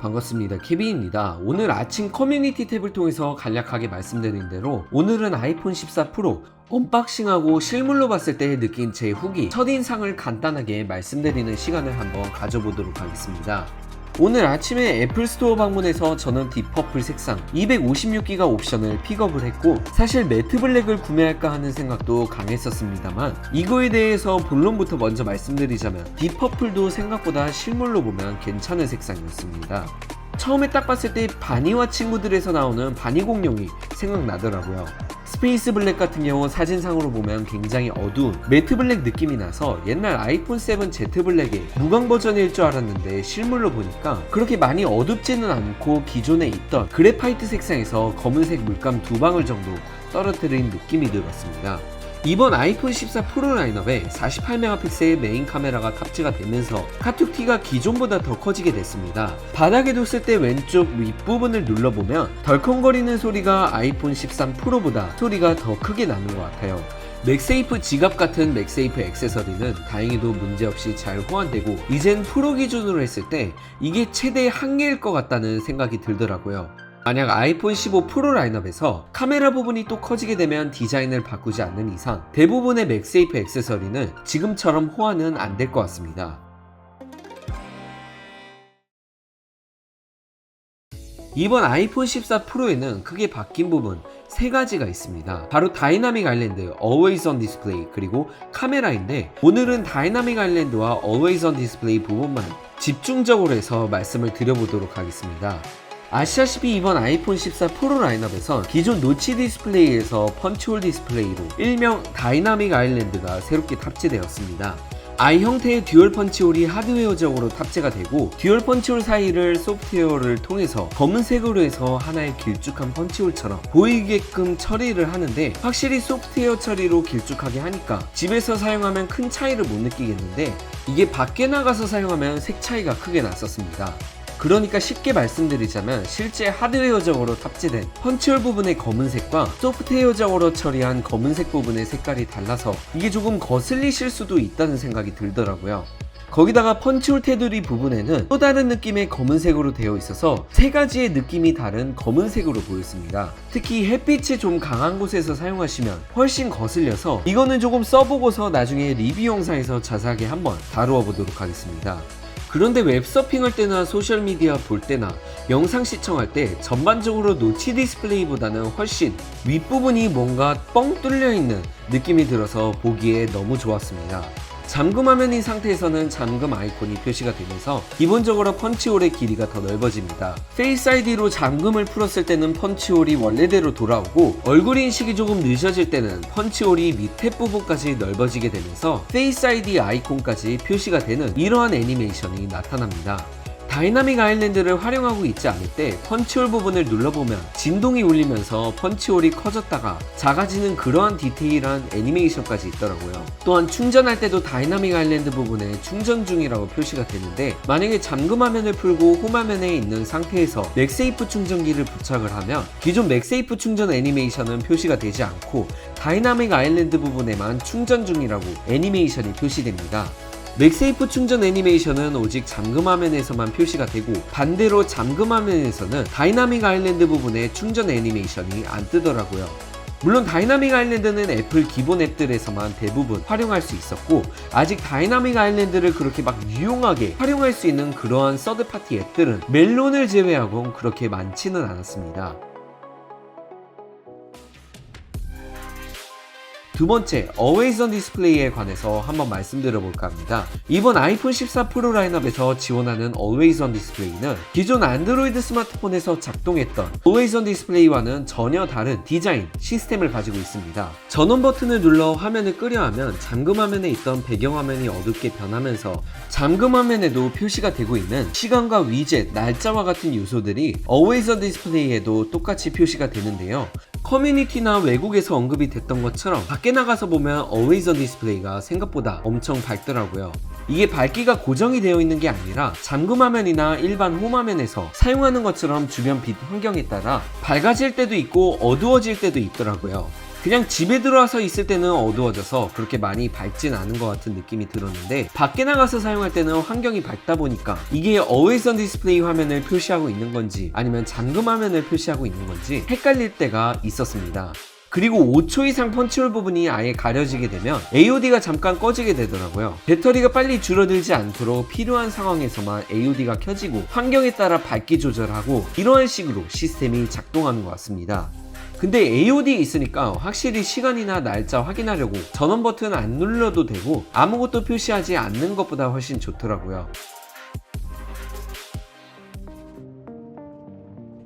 반갑습니다. 케빈입니다. 오늘 아침 커뮤니티 탭을 통해서 간략하게 말씀드린 대로 오늘은 아이폰 14 프로 언박싱하고 실물로 봤을 때 느낀 제 후기, 첫인상을 간단하게 말씀드리는 시간을 한번 가져보도록 하겠습니다. 오늘 아침에 애플 스토어 방문해서 저는 딥퍼플 색상 256기가 옵션을 픽업을 했고, 사실 매트 블랙을 구매할까 하는 생각도 강했었습니다만 이거에 대해서 본론부터 먼저 말씀드리자면 딥퍼플도 생각보다 실물로 보면 괜찮은 색상이었습니다. 처음에 딱 봤을 때 바니와 친구들에서 나오는 바니 공룡이 생각나더라고요. 스페이스 블랙 같은 경우 사진상으로 보면 굉장히 어두운 매트 블랙 느낌이 나서 옛날 아이폰 7 Z 블랙의 무광 버전일 줄 알았는데 실물로 보니까 그렇게 많이 어둡지는 않고 기존에 있던 그래파이트 색상에서 검은색 물감 2방울 정도 떨어뜨린 느낌이 들었습니다. 이번 아이폰 14 프로 라인업에 48메가픽셀의 메인 카메라가 탑재가 되면서 카툭티가 기존보다 더 커지게 됐습니다. 바닥에 뒀을 때 왼쪽 윗부분을 눌러보면 덜컹거리는 소리가 아이폰 13 프로보다 소리가 더 크게 나는 것 같아요. 맥세이프 지갑 같은 맥세이프 액세서리는 다행히도 문제없이 잘 호환되고, 이젠 프로 기준으로 했을 때 이게 최대 한계일 것 같다는 생각이 들더라고요. 만약 아이폰 15 프로 라인업에서 카메라 부분이 또 커지게 되면 디자인을 바꾸지 않는 이상 대부분의 맥세이프 액세서리는 지금처럼 호환은 안 될 것 같습니다. 이번 아이폰 14 프로에는 크게 바뀐 부분 3가지가 있습니다. 바로 다이나믹 아일랜드, Always on Display, 그리고 카메라인데, 오늘은 다이나믹 아일랜드와 Always on Display 부분만 집중적으로 해서 말씀을 드려보도록 하겠습니다. 아시다시피 이번 아이폰 14 프로 라인업에선 기존 노치 디스플레이에서 펀치홀 디스플레이로 일명 다이나믹 아일랜드가 새롭게 탑재되었습니다. I 형태의 듀얼 펀치홀이 하드웨어적으로 탑재가 되고, 듀얼 펀치홀 사이를 소프트웨어를 통해서 검은색으로 해서 하나의 길쭉한 펀치홀처럼 보이게끔 처리를 하는데, 확실히 소프트웨어 처리로 길쭉하게 하니까 집에서 사용하면 큰 차이를 못 느끼겠는데, 이게 밖에 나가서 사용하면 색 차이가 크게 났었습니다. 그러니까 쉽게 말씀드리자면 실제 하드웨어적으로 탑재된 펀치홀 부분의 검은색과 소프트웨어적으로 처리한 검은색 부분의 색깔이 달라서 이게 조금 거슬리실 수도 있다는 생각이 들더라고요. 거기다가 펀치홀 테두리 부분에는 또 다른 느낌의 검은색으로 되어 있어서 3가지의 느낌이 다른 검은색으로 보였습니다. 특히 햇빛이 좀 강한 곳에서 사용하시면 훨씬 거슬려서 이거는 조금 써보고서 나중에 리뷰 영상에서 자세하게 한번 다루어 보도록 하겠습니다. 그런데 웹서핑할 때나 소셜미디어 볼 때나 영상 시청할 때 전반적으로 노치 디스플레이보다는 훨씬 윗부분이 뭔가 뻥 뚫려있는 느낌이 들어서 보기에 너무 좋았습니다. 잠금 화면인 상태에서는 잠금 아이콘이 표시가 되면서 기본적으로 펀치홀의 길이가 더 넓어집니다. 페이스 아이디로 잠금을 풀었을 때는 펀치홀이 원래대로 돌아오고, 얼굴 인식이 조금 늦어질 때는 펀치홀이 밑에 부분까지 넓어지게 되면서 페이스 아이디 아이콘까지 표시가 되는 이러한 애니메이션이 나타납니다. 다이나믹 아일랜드를 활용하고 있지 않을 때 펀치홀 부분을 눌러보면 진동이 울리면서 펀치홀이 커졌다가 작아지는 그러한 디테일한 애니메이션까지 있더라고요. 또한 충전할 때도 다이나믹 아일랜드 부분에 충전 중이라고 표시가 되는데, 만약에 잠금 화면을 풀고 홈 화면에 있는 상태에서 맥세이프 충전기를 부착을 하면 기존 맥세이프 충전 애니메이션은 표시가 되지 않고 다이나믹 아일랜드 부분에만 충전 중이라고 애니메이션이 표시됩니다. 맥세이프 충전 애니메이션은 오직 잠금 화면에서만 표시가 되고, 반대로 잠금 화면에서는 다이나믹 아일랜드 부분에 충전 애니메이션이 안 뜨더라고요. 물론 다이나믹 아일랜드는 애플 기본 앱들에서만 대부분 활용할 수 있었고, 아직 다이나믹 아일랜드를 그렇게 막 유용하게 활용할 수 있는 그러한 서드파티 앱들은 멜론을 제외하곤 그렇게 많지는 않았습니다. 두 번째, Always on Display에 관해서 한번 말씀드려볼까 합니다. 이번 아이폰 14 프로 라인업에서 지원하는 Always on Display는 기존 안드로이드 스마트폰에서 작동했던 Always on Display와는 전혀 다른 디자인, 시스템을 가지고 있습니다. 전원 버튼을 눌러 화면을 끄려 하면 잠금 화면에 있던 배경 화면이 어둡게 변하면서 잠금 화면에도 표시가 되고 있는 시간과 위젯, 날짜와 같은 요소들이 Always on Display에도 똑같이 표시가 되는데요. 커뮤니티나 외국에서 언급이 됐던 것처럼 밖에 나가서 보면 Always on Display가 생각보다 엄청 밝더라고요. 이게 밝기가 고정이 되어 있는 게 아니라 잠금 화면이나 일반 홈 화면에서 사용하는 것처럼 주변 빛 환경에 따라 밝아질 때도 있고 어두워질 때도 있더라고요. 그냥 집에 들어와서 있을 때는 어두워져서 그렇게 많이 밝진 않은 것 같은 느낌이 들었는데 밖에 나가서 사용할 때는 환경이 밝다 보니까 이게 Always on Display 화면을 표시하고 있는 건지 아니면 잠금 화면을 표시하고 있는 건지 헷갈릴 때가 있었습니다. 그리고 5초 이상 펀치홀 부분이 아예 가려지게 되면 AOD가 잠깐 꺼지게 되더라고요. 배터리가 빨리 줄어들지 않도록 필요한 상황에서만 AOD가 켜지고 환경에 따라 밝기 조절하고 이러한 식으로 시스템이 작동하는 것 같습니다. 근데 AOD 있으니까 확실히 시간이나 날짜 확인하려고 전원 버튼 안 눌러도 되고 아무것도 표시하지 않는 것보다 훨씬 좋더라고요.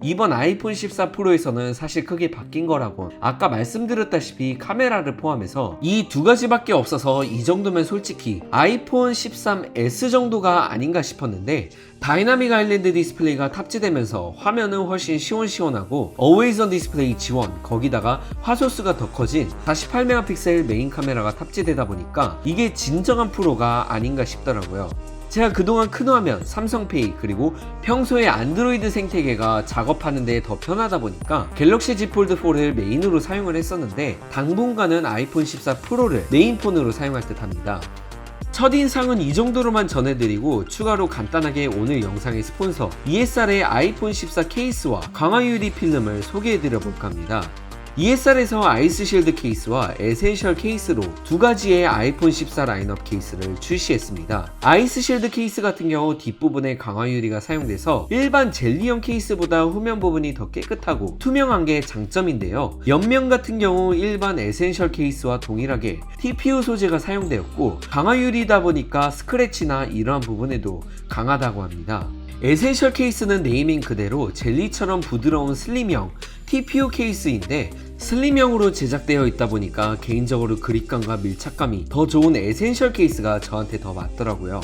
이번 아이폰 14 프로에서는 사실 크게 바뀐 거라고 아까 말씀드렸다시피 카메라를 포함해서 이 두 가지밖에 없어서 이 정도면 솔직히 아이폰 13S 정도가 아닌가 싶었는데 다이나믹 아일랜드 디스플레이가 탑재되면서 화면은 훨씬 시원시원하고 Always on Display 지원, 거기다가 화소수가 더 커진 48메가픽셀 메인 카메라가 탑재되다 보니까 이게 진정한 프로가 아닌가 싶더라고요. 제가 그동안 큰 화면, 삼성페이, 그리고 평소에 안드로이드 생태계가 작업하는 데 더 편하다 보니까 갤럭시 Z 폴드 4를 메인으로 사용을 했었는데 당분간은 아이폰 14 프로를 메인폰으로 사용할 듯 합니다. 첫인상은 이 정도로만 전해드리고 추가로 간단하게 오늘 영상의 스폰서 ESR의 아이폰 14 케이스와 강화 유리 필름을 소개해드려 볼까 합니다. ESR에서 아이스 실드 케이스와 에센셜 케이스로 두 가지의 아이폰 14 라인업 케이스를 출시했습니다. 아이스 실드 케이스 같은 경우 뒷부분에 강화 유리가 사용돼서 일반 젤리형 케이스보다 후면 부분이 더 깨끗하고 투명한 게 장점인데요. 옆면 같은 경우 일반 에센셜 케이스와 동일하게 TPU 소재가 사용되었고 강화 유리다 보니까 스크래치나 이러한 부분에도 강하다고 합니다. 에센셜 케이스는 네이밍 그대로 젤리처럼 부드러운 슬림형 TPU 케이스인데 슬림형으로 제작되어 있다 보니까 개인적으로 그립감과 밀착감이 더 좋은 에센셜 케이스가 저한테 더 맞더라고요.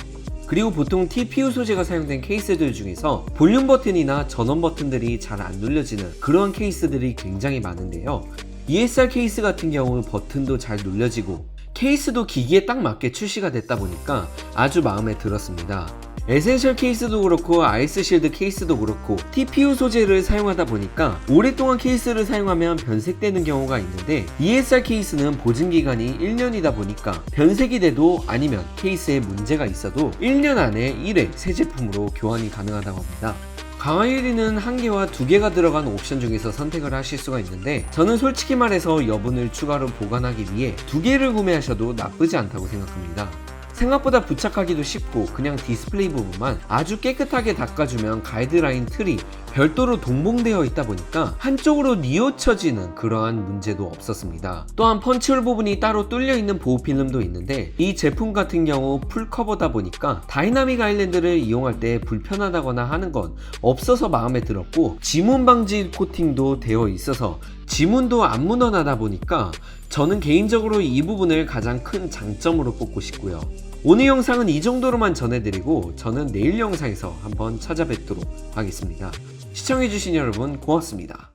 그리고 보통 TPU 소재가 사용된 케이스들 중에서 볼륨 버튼이나 전원 버튼들이 잘 안 눌려지는 그러한 케이스들이 굉장히 많은데요. ESR 케이스 같은 경우 버튼도 잘 눌려지고 케이스도 기기에 딱 맞게 출시가 됐다 보니까 아주 마음에 들었습니다. 에센셜 케이스도 그렇고 아이스 실드 케이스도 그렇고 TPU 소재를 사용하다 보니까 오랫동안 케이스를 사용하면 변색되는 경우가 있는데 ESR 케이스는 보증기간이 1년이다 보니까 변색이 돼도 아니면 케이스에 문제가 있어도 1년 안에 1회 새 제품으로 교환이 가능하다고 합니다. 강화 유리는 1개와 2개가 들어간 옵션 중에서 선택을 하실 수가 있는데 저는 솔직히 말해서 여분을 추가로 보관하기 위해 2개를 구매하셔도 나쁘지 않다고 생각합니다. 생각보다 부착하기도 쉽고 그냥 디스플레이 부분만 아주 깨끗하게 닦아주면 가이드라인 틀이 별도로 동봉되어 있다 보니까 한쪽으로 뉘우쳐지는 그러한 문제도 없었습니다. 또한 펀치홀 부분이 따로 뚫려 있는 보호 필름도 있는데 이 제품 같은 경우 풀커버다 보니까 다이나믹 아일랜드를 이용할 때 불편하다거나 하는 건 없어서 마음에 들었고 지문 방지 코팅도 되어 있어서 지문도 안 묻어나다 보니까 저는 개인적으로 이 부분을 가장 큰 장점으로 꼽고 싶고요. 오늘 영상은 이 정도로만 전해드리고 저는 내일 영상에서 한번 찾아뵙도록 하겠습니다. 시청해주신 여러분 고맙습니다.